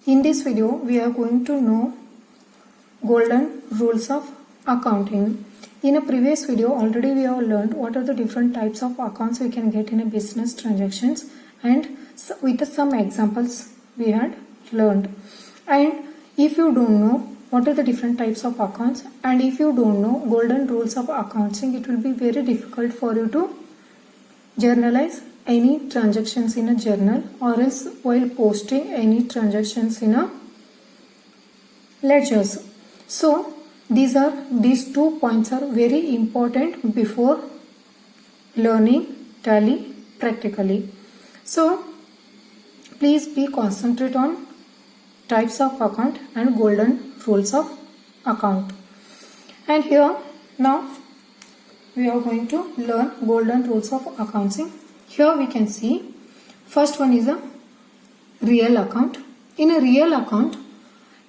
In this video, we are going to know golden rules of accounting. In a previous video, already we have learned what are the different types of accounts we can get in a business transactions, and with some examples we had learned. And if you don't know what are the different types of accounts, and if you don't know golden rules of accounting, it will be very difficult for you to journalize any transactions in a journal, or else while posting any transactions in a ledgers. So these 2 points are very important before learning tally practically. So please be concentrate on types of account and golden rules of account. And here now we are going to learn golden rules of accounting. Here we can see first one is a real account. In a real account,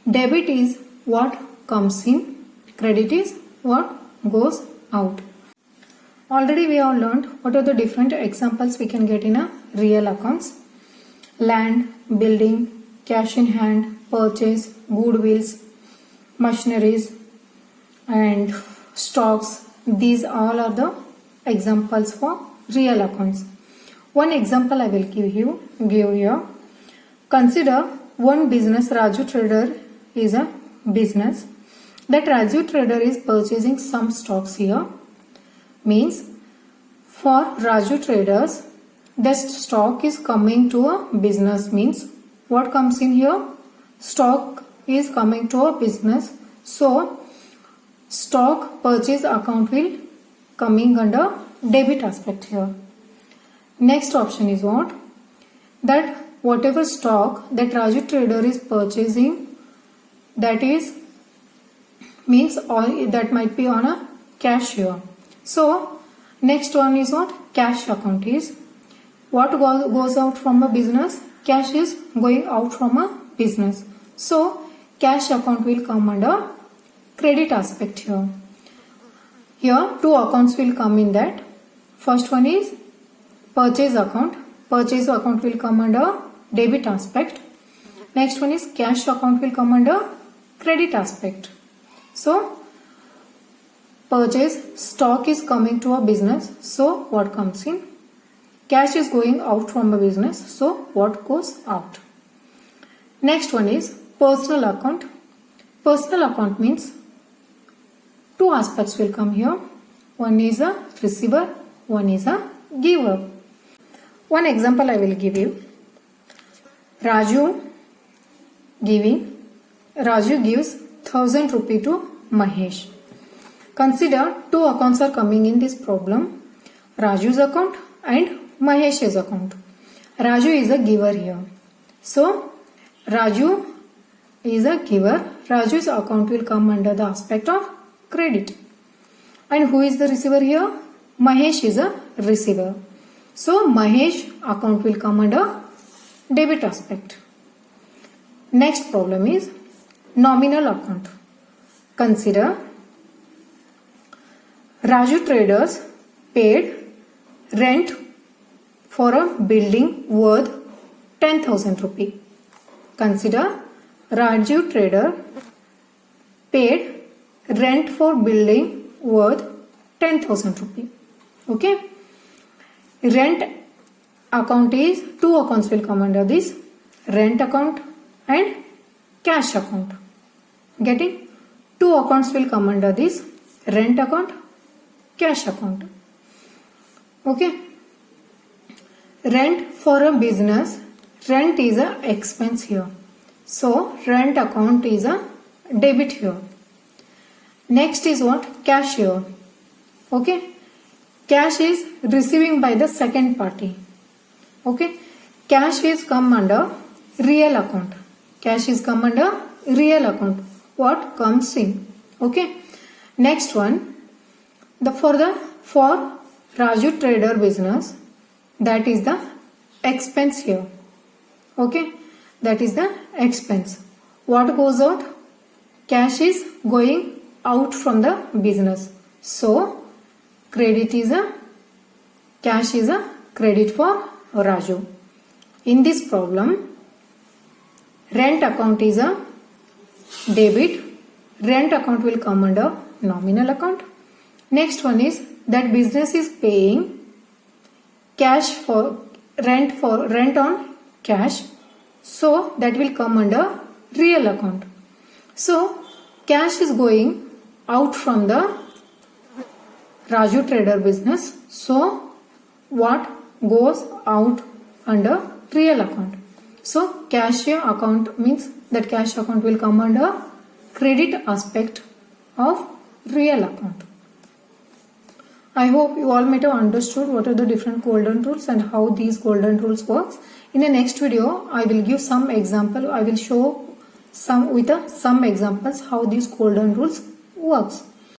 debit is what comes in, credit is what goes out. Already we have learned what are the different examples we can get in a real accounts. Land, building, cash in hand, purchase, goodwills, machineries and stocks. These all are the examples for real accounts. One example I will give here. Consider one business. Raju Trader is a business. That Raju Trader is purchasing some stocks here. Means for Raju Traders, that stock is coming to a business. Means what comes in here? Stock is coming to a business. So stock purchase account will coming under debit aspect here. Next option is what? That whatever stock that Raju Trader is purchasing, that is means or that might be on a cash here. So next one is what? Cash account is what goes out from a business. Cash is going out from a business. So cash account will come under credit aspect here. Here 2 accounts will come in that. First one is purchase account. Purchase account will come under debit aspect. Next one is cash account will come under credit aspect. So purchase stock is coming to a business. So what comes in? Cash is going out from a business. So what goes out? Next one is personal account. Personal account means 2 aspects will come here. One is a receiver, one is a giver. One example I will give you. Raju gives 1000 rupee to Mahesh. Consider 2 accounts are coming in this problem. Raju's account and Mahesh's account. Raju is a giver here. So Raju is a giver. Raju's account will come under the aspect of credit. And who is the receiver here? Mahesh is a receiver. So Mahesh account will come under debit aspect. Next problem is nominal account. Consider Raju Traders paid rent for a building worth 10,000 rupee. Consider Raju Trader paid rent for building worth 10,000 rupee. Okay. Rent account is 2 accounts will come under this. Rent account and cash account. Getting? 2 accounts will come under this. Rent account, cash account. Okay. Rent for a business. Rent is a expense here. So rent account is a debit here. Next is what? Cash here. Okay. Cash is receiving by the second party. Okay. Cash is come under real account. Cash is come under real account. What comes in? Okay. Next one. For Raju Trader business, that is the expense here. Okay. That is the expense. What goes out? Cash is going out from the business. So credit is a cash is a credit for Raju. In this problem, Rent account is a debit. Rent account will come under nominal account. Next one is that business is paying cash for rent on cash. So that will come under real account. So cash is going out from the Raju Trader business. So what goes out under real account? So cash account means that cash account will come under credit aspect of real account. I hope you all might have understood what are the different golden rules and how these golden rules works. In the next video, I will give some example. I will show some examples how these golden rules works.